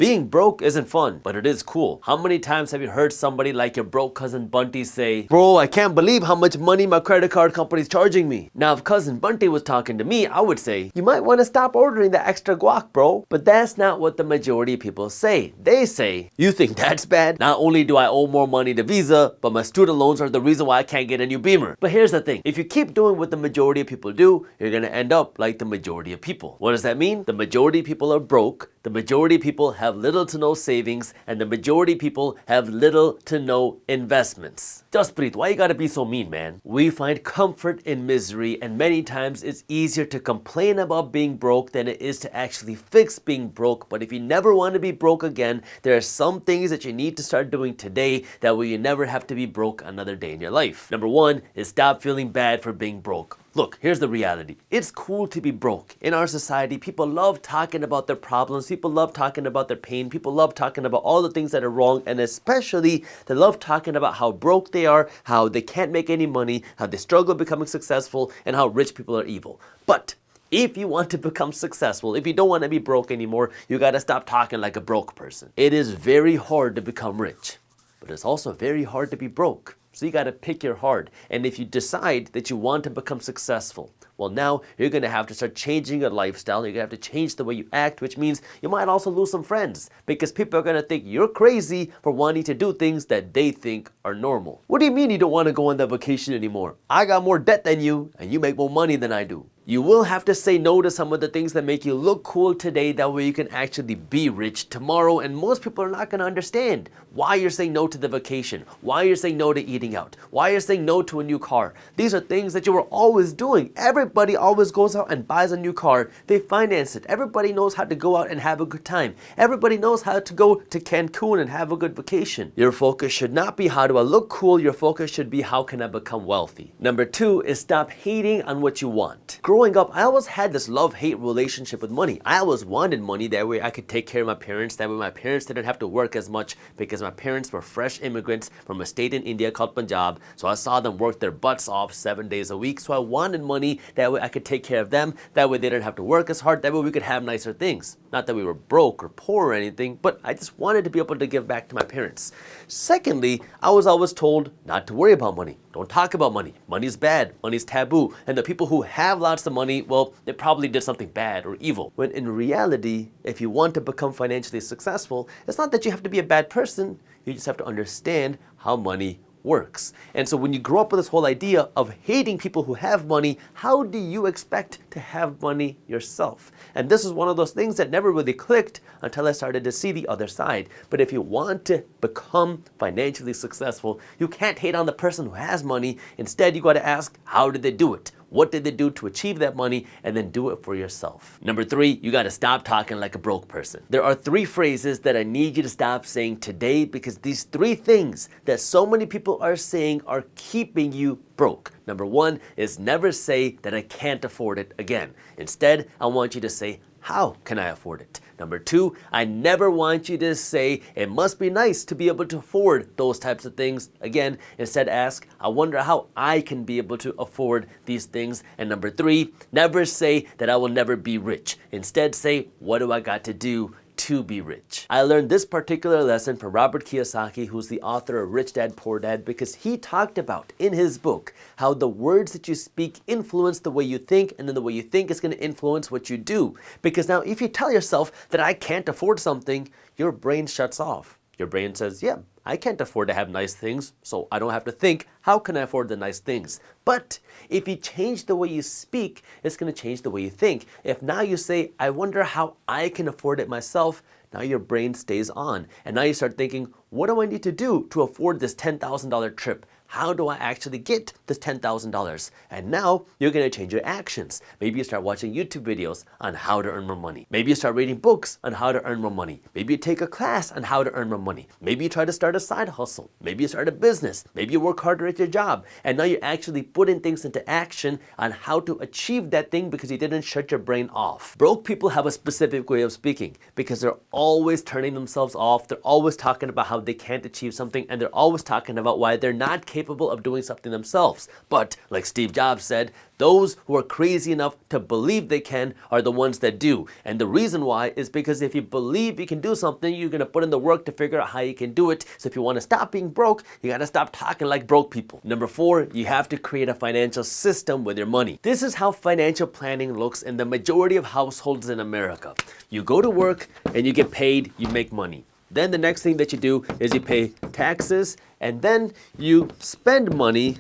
Being broke isn't fun, but it is cool. How many times have you heard somebody like your broke cousin Bunty say, "Bro, I can't believe how much money my credit card company's charging me"? Now, if cousin Bunty was talking to me, I would say, "You might want to stop ordering the extra guac, bro." But that's not what the majority of people say. They say, "You think that's bad? Not only do I owe more money to Visa, but my student loans are the reason why I can't get a new Beamer." But here's the thing. If you keep doing what the majority of people do, you're going to end up like the majority of people. What does that mean? The majority of people are broke. The majority of people have little to no savings, and the majority of people have little to no investments. Jaspreet, why you gotta be so mean, man? We find comfort in misery, and many times it's easier to complain about being broke than it is to actually fix being broke. But if you never want to be broke again, there are some things that you need to start doing today that way you never have to be broke another day in your life. Number one is stop feeling bad for being broke. Look, here's the reality. It's cool to be broke. In our society, people love talking about their problems. People love talking about their pain. People love talking about all the things that are wrong. And especially, they love talking about how broke they are, how they can't make any money, how they struggle becoming successful, and how rich people are evil. But if you want to become successful, if you don't want to be broke anymore, you got to stop talking like a broke person. It is very hard to become rich, but it's also very hard to be broke. So you got to pick your heart. And if you decide that you want to become successful, well, now you're going to have to start changing your lifestyle. You're going to have to change the way you act, which means you might also lose some friends because people are going to think you're crazy for wanting to do things that they think are normal. What do you mean you don't want to go on that vacation anymore? I got more debt than you and you make more money than I do. You will have to say no to some of the things that make you look cool today. That way you can actually be rich tomorrow. And most people are not going to understand why you're saying no to the vacation, why you're saying no to eating out, why you're saying no to a new car. These are things that you were always doing. Everybody always goes out and buys a new car. They finance it. Everybody knows how to go out and have a good time. Everybody knows how to go to Cancun and have a good vacation. Your focus should not be how do I look cool. Your focus should be how can I become wealthy. Number two is stop hating on what you want. Growing up, I always had this love-hate relationship with money. I always wanted money. That way I could take care of my parents. That way my parents didn't have to work as much because my parents were fresh immigrants from a state in India called Punjab. So I saw them work their butts off 7 days a week. So I wanted money. That way I could take care of them. That way they didn't have to work as hard. That way we could have nicer things. Not that we were broke or poor or anything, but I just wanted to be able to give back to my parents. Secondly, I was always told not to worry about money. Don't talk about money. Money's bad. Money's taboo. And the people who have lots of money, well, they probably did something bad or evil. When in reality, if you want to become financially successful, it's not that you have to be a bad person. You just have to understand how money works. And so when you grow up with this whole idea of hating people who have money, how do you expect to have money yourself? And this is one of those things that never really clicked until I started to see the other side. But if you want to become financially successful, you can't hate on the person who has money. Instead, you got to ask, how did they do it? What did they do to achieve that money? And then do it for yourself. Number three, you got to stop talking like a broke person. There are 3 phrases that I need you to stop saying today because these 3 things that so many people are saying are keeping you broke. Number 1 is never say that I can't afford it again. Instead, I want you to say, how can I afford it? Number 2, I never want you to say, it must be nice to be able to afford those types of things. Again, instead ask, I wonder how I can be able to afford these things. And number 3, never say that I will never be rich. Instead say, what do I got to do to be rich? I learned this particular lesson from Robert Kiyosaki, who's the author of Rich Dad, Poor Dad, because he talked about in his book how the words that you speak influence the way you think, and then the way you think is going to influence what you do. Because now if you tell yourself that I can't afford something, your brain shuts off. Your brain says, yeah, I can't afford to have nice things, so I don't have to think, how can I afford the nice things? But if you change the way you speak, it's going to change the way you think. If now you say, I wonder how I can afford it myself, now your brain stays on. And now you start thinking, what do I need to do to afford this $10,000 trip? How do I actually get this $10,000? And now you're going to change your actions. Maybe you start watching YouTube videos on how to earn more money. Maybe you start reading books on how to earn more money. Maybe you take a class on how to earn more money. Maybe you try to start a side hustle. Maybe you start a business. Maybe you work harder at your job. And now you're actually putting things into action on how to achieve that thing because you didn't shut your brain off. Broke people have a specific way of speaking because they're always turning themselves off. They're always talking about how they can't achieve something, and they're always talking about why they're not capable capable of doing something themselves. But, like Steve Jobs said, those who are crazy enough to believe they can are the ones that do. And the reason why is because if you believe you can do something, you're going to put in the work to figure out how you can do it. So if you want to stop being broke, you got to stop talking like broke people. Number 4, you have to create a financial system with your money. This is how financial planning looks in the majority of households in America. You go to work and you get paid, you make money. Then the next thing that you do is you pay taxes, and then you spend money,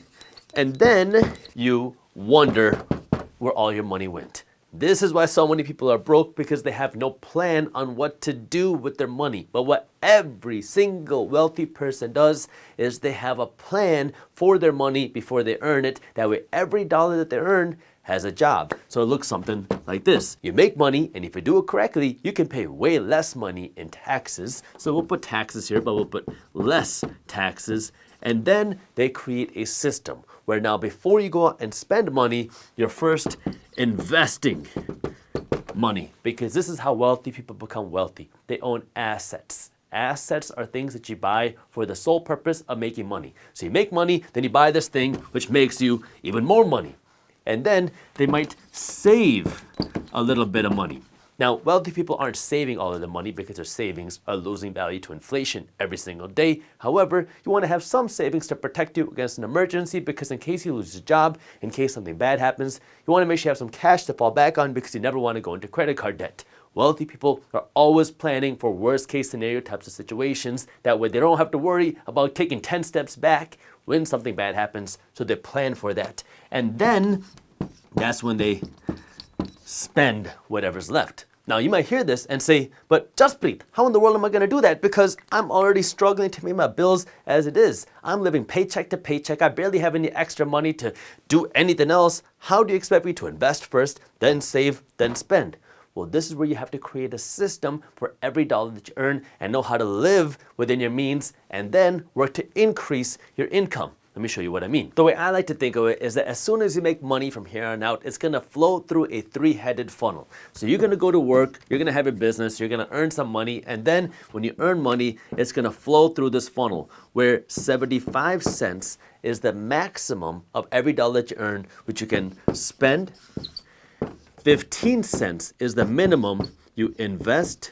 and then you wonder where all your money went. This is why so many people are broke, because they have no plan on what to do with their money. But what every single wealthy person does is they have a plan for their money before they earn it. That way every dollar that they earn has a job. So it looks something like this. You make money, and if you do it correctly, you can pay way less money in taxes. So we'll put taxes here, but we'll put less taxes. And then they create a system where now before you go out and spend money, you're first investing money. Because this is how wealthy people become wealthy. They own assets. Assets are things that you buy for the sole purpose of making money. So you make money, then you buy this thing, which makes you even more money. And then they might save a little bit of money. Now, wealthy people aren't saving all of their money because their savings are losing value to inflation every single day. However, you want to have some savings to protect you against an emergency, because in case you lose your job, in case something bad happens, you want to make sure you have some cash to fall back on, because you never want to go into credit card debt. Wealthy people are always planning for worst case scenario types of situations. That way they don't have to worry about taking 10 steps back when something bad happens. So they plan for that. And then that's when they spend whatever's left. Now you might hear this and say, but Jaspreet, how in the world am I going to do that? Because I'm already struggling to pay my bills as it is. I'm living paycheck to paycheck. I barely have any extra money to do anything else. How do you expect me to invest first, then save, then spend? Well, this is where you have to create a system for every dollar that you earn and know how to live within your means, and then work to increase your income. Let me show you what I mean. The way I like to think of it is that as soon as you make money from here on out, it's going to flow through a 3-headed funnel. So you're going to go to work, you're going to have a business, you're going to earn some money, and then when you earn money, it's going to flow through this funnel where 75 cents is the maximum of every dollar that you earn, which you can spend. 15 cents is the minimum you invest,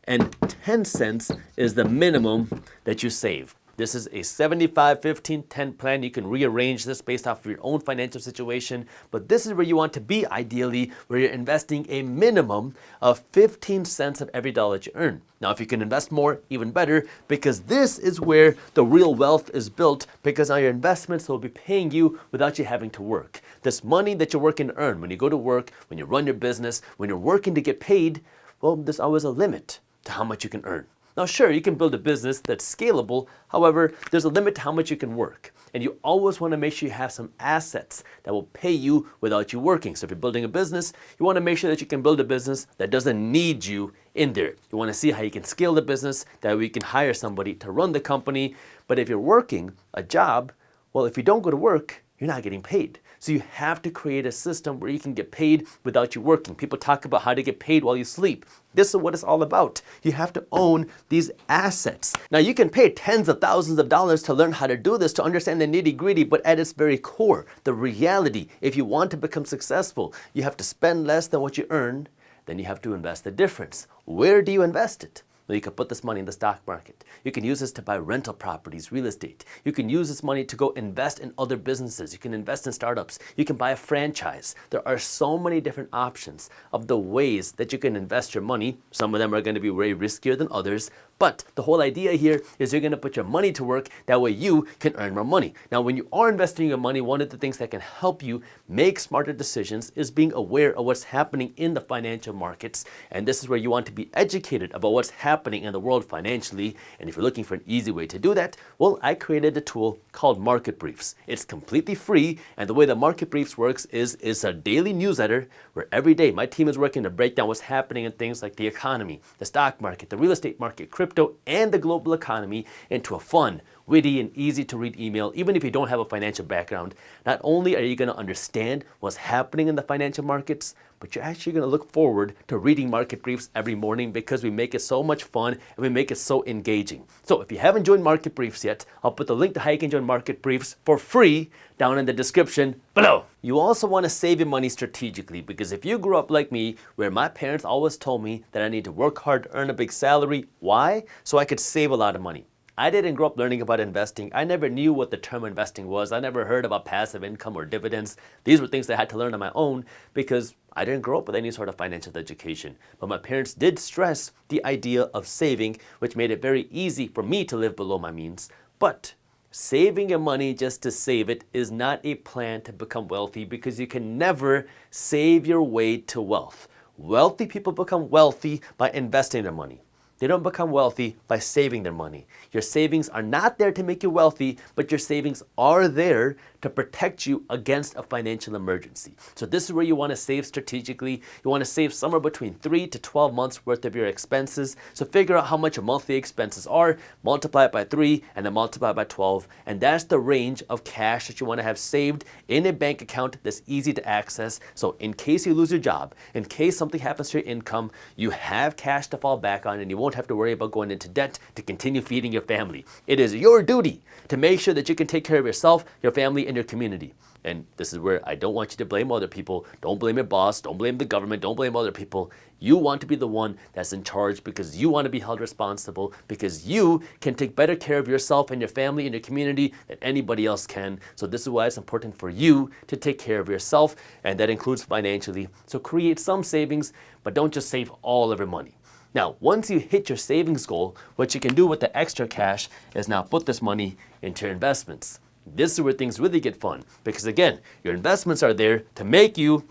and 10 cents is the minimum that you save. This is a 75, 15, 10 plan. You can rearrange this based off of your own financial situation, but this is where you want to be ideally, where you're investing a minimum of 15 cents of every dollar that you earn. Now, if you can invest more, even better, because this is where the real wealth is built, because now your investments will be paying you without you having to work. This money that you're working to earn, when you go to work, when you run your business, when you're working to get paid, well, there's always a limit to how much you can earn. Now, sure, you can build a business that's scalable. However, there's a limit to how much you can work. And you always want to make sure you have some assets that will pay you without you working. So if you're building a business, you want to make sure that you can build a business that doesn't need you in there. You want to see how you can scale the business, that way you can hire somebody to run the company. But if you're working a job, well, if you don't go to work, you're not getting paid. So you have to create a system where you can get paid without you working. People talk about how to get paid while you sleep. This is what it's all about. You have to own these assets. Now, you can pay tens of thousands of dollars to learn how to do this, to understand the nitty-gritty, but at its very core, the reality, if you want to become successful, you have to spend less than what you earn, then you have to invest the difference. Where do you invest it? Well, you can put this money in the stock market. You can use this to buy rental properties, real estate. You can use this money to go invest in other businesses. You can invest in startups. You can buy a franchise. There are so many different options of the ways that you can invest your money. Some of them are going to be way riskier than others. But the whole idea here is you're going to put your money to work. That way you can earn more money. Now, when you are investing your money, one of the things that can help you make smarter decisions is being aware of what's happening in the financial markets. And this is where you want to be educated about what's happening in the world financially. And if you're looking for an easy way to do that, well, I created a tool called Market Briefs. It's completely free. And the way the Market Briefs works is it's a daily newsletter where every day my team is working to break down what's happening in things like the economy, the stock market, the real estate market, crypto, and the global economy into a fun, witty and easy to read email, even if you don't have a financial background. Not only are you going to understand what's happening in the financial markets, but you're actually going to look forward to reading market briefs every morning because we make it so much fun and we make it so engaging. So if you haven't joined market briefs yet, I'll put the link to how you can join market briefs for free down in the description below. You also want to save your money strategically, because if you grew up like me, where my parents always told me that I need to work hard to earn a big salary. Why? So I could save a lot of money. I didn't grow up learning about investing. I never knew what the term investing was. I never heard about passive income or dividends. These were things I had to learn on my own because I didn't grow up with any sort of financial education. But my parents did stress the idea of saving, which made it very easy for me to live below my means. But saving your money just to save it is not a plan to become wealthy, because you can never save your way to wealth. Wealthy people become wealthy by investing their money. They don't become wealthy by saving their money. Your savings are not there to make you wealthy, but your savings are there to protect you against a financial emergency. So this is where you want to save strategically. You want to save somewhere between 3 to 12 months worth of your expenses. So figure out how much your monthly expenses are, multiply it by 3, and then multiply it by 12. And that's the range of cash that you want to have saved in a bank account that's easy to access. So in case you lose your job, in case something happens to your income, you have cash to fall back on and you won't have to worry about going into debt to continue feeding your family. It is your duty to make sure that you can take care of yourself, your family, and your community. And this is where I don't want you to blame other people. Don't blame your boss. Don't blame the government. Don't blame other people. You want to be the one that's in charge because you want to be held responsible, because you can take better care of yourself and your family and your community than anybody else can. So this is why it's important for you to take care of yourself, and that includes financially. So create some savings, but don't just save all of your money. Now, once you hit your savings goal, what you can do with the extra cash is now put this money into your investments. This is where things really get fun, because again, your investments are there to make you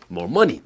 more money.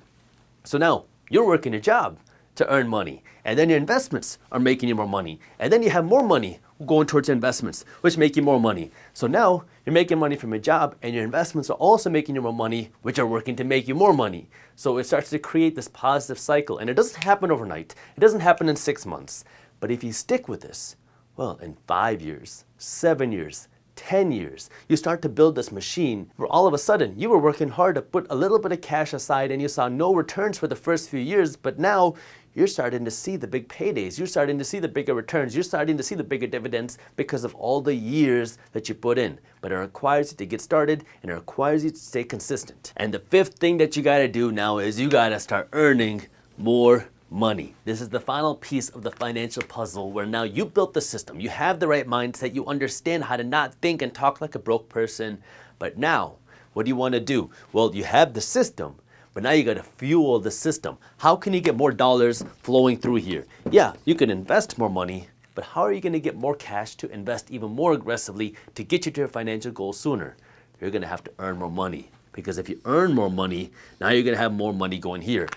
So now you're working a job to earn money, and then your investments are making you more money, and then you have more money going towards your investments, which make you more money. So now you're making money from your job, and your investments are also making you more money, which are working to make you more money. So it starts to create this positive cycle, and it doesn't happen overnight. It doesn't happen in 6 months. But if you stick with this, well, in 5 years, 7 years, 10 years, you start to build this machine where all of a sudden you were working hard to put a little bit of cash aside and you saw no returns for the first few years, but now you're starting to see the big paydays. You're starting to see the bigger returns. You're starting to see the bigger dividends because of all the years that you put in. But it requires you to get started, and it requires you to stay consistent. And the fifth thing that you gotta do now is you gotta start earning more money. This is the final piece of the financial puzzle, where now you built the system. You have the right mindset. You understand how to not think and talk like a broke person. But now, what do you want to do? Well, you have the system, but now you got to fuel the system. How can you get more dollars flowing through here? Yeah, you can invest more money, but how are you going to get more cash to invest even more aggressively to get you to your financial goals sooner? You're going to have to earn more money, because if you earn more money, now you're going to have more money going here.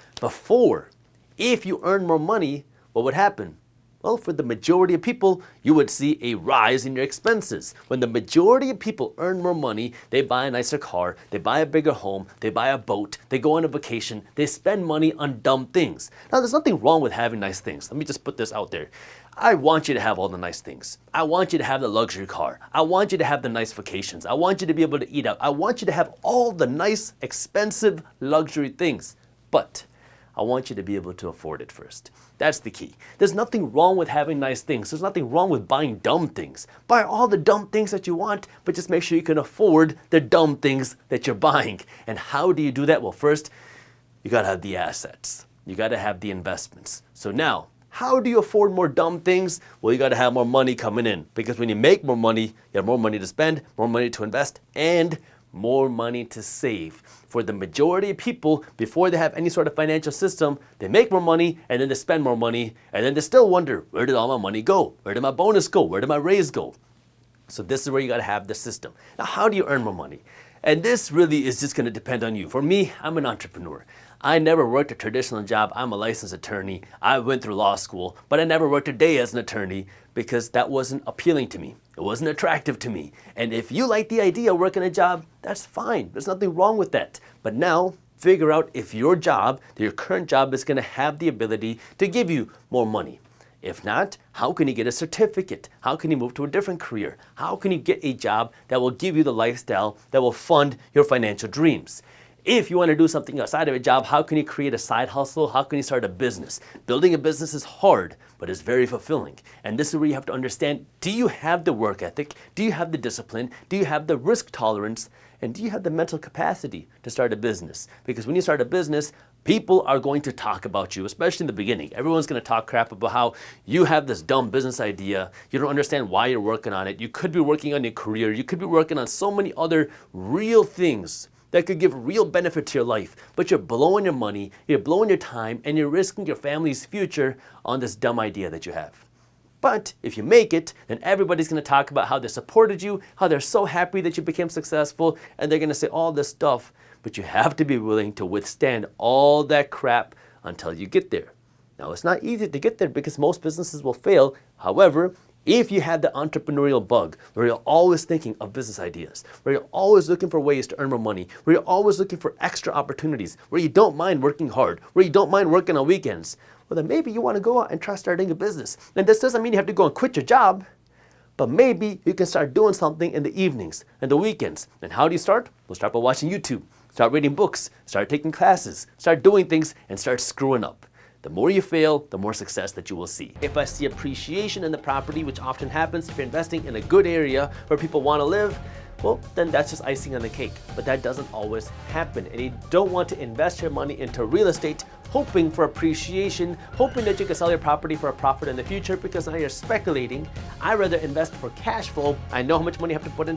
If you earn more money, what would happen? Well, for the majority of people, you would see a rise in your expenses. When the majority of people earn more money, they buy a nicer car, they buy a bigger home, they buy a boat, they go on a vacation, they spend money on dumb things. Now, there's nothing wrong with having nice things. Let me just put this out there. I want you to have all the nice things. I want you to have the luxury car. I want you to have the nice vacations. I want you to be able to eat out. I want you to have all the nice, expensive luxury things. But I want you to be able to afford it first. That's the key. There's nothing wrong with having nice things. There's nothing wrong with buying dumb things. Buy all the dumb things that you want, but just make sure you can afford the dumb things that you're buying. And how do you do that? Well, first, you gotta have the assets. You gotta have the investments. So now, how do you afford more dumb things? Well, you gotta have more money coming in, because when you make more money, you have more money to spend, more money to invest, and more money to save. For the majority of people, before they have any sort of financial system, they make more money and then they spend more money, and then they still wonder, where did all my money go? Where did my bonus go? Where did my raise go? So this is where you gotta have the system. Now, how do you earn more money? And this really is just gonna depend on you. For me, I'm an entrepreneur. I never worked a traditional job. I'm a licensed attorney. I went through law school, but I never worked a day as an attorney because that wasn't appealing to me. It wasn't attractive to me. And if you like the idea of working a job, that's fine. There's nothing wrong with that. But now, figure out if your job, your current job, is gonna have the ability to give you more money. If not, how can you get a certificate? How can you move to a different career? How can you get a job that will give you the lifestyle that will fund your financial dreams? If you want to do something outside of a job, how can you create a side hustle? How can you start a business? Building a business is hard, but it's very fulfilling. And this is where you have to understand, do you have the work ethic? Do you have the discipline? Do you have the risk tolerance? And do you have the mental capacity to start a business? Because when you start a business, people are going to talk about you, especially in the beginning. Everyone's going to talk crap about how you have this dumb business idea. You don't understand why you're working on it. You could be working on your career. You could be working on so many other real things that could give real benefit to your life, but you're blowing your money, you're blowing your time, and you're risking your family's future on this dumb idea that you have. But if you make it, then everybody's going to talk about how they supported you, how they're so happy that you became successful, and they're going to say all this stuff, but you have to be willing to withstand all that crap until you get there. Now, it's not easy to get there because most businesses will fail. However, if you have the entrepreneurial bug, where you're always thinking of business ideas, where you're always looking for ways to earn more money, where you're always looking for extra opportunities, where you don't mind working hard, where you don't mind working on weekends, well, then maybe you want to go out and try starting a business. And this doesn't mean you have to go and quit your job, but maybe you can start doing something in the evenings and the weekends. And how do you start? Well, start by watching YouTube, start reading books, start taking classes, start doing things, and start screwing up. The more you fail, the more success that you will see. If I see appreciation in the property, which often happens if you're investing in a good area where people want to live, well, then that's just icing on the cake. But that doesn't always happen. And you don't want to invest your money into real estate hoping for appreciation, hoping that you can sell your property for a profit in the future because now you're speculating. I'd rather invest for cash flow. I know how much money I have to put into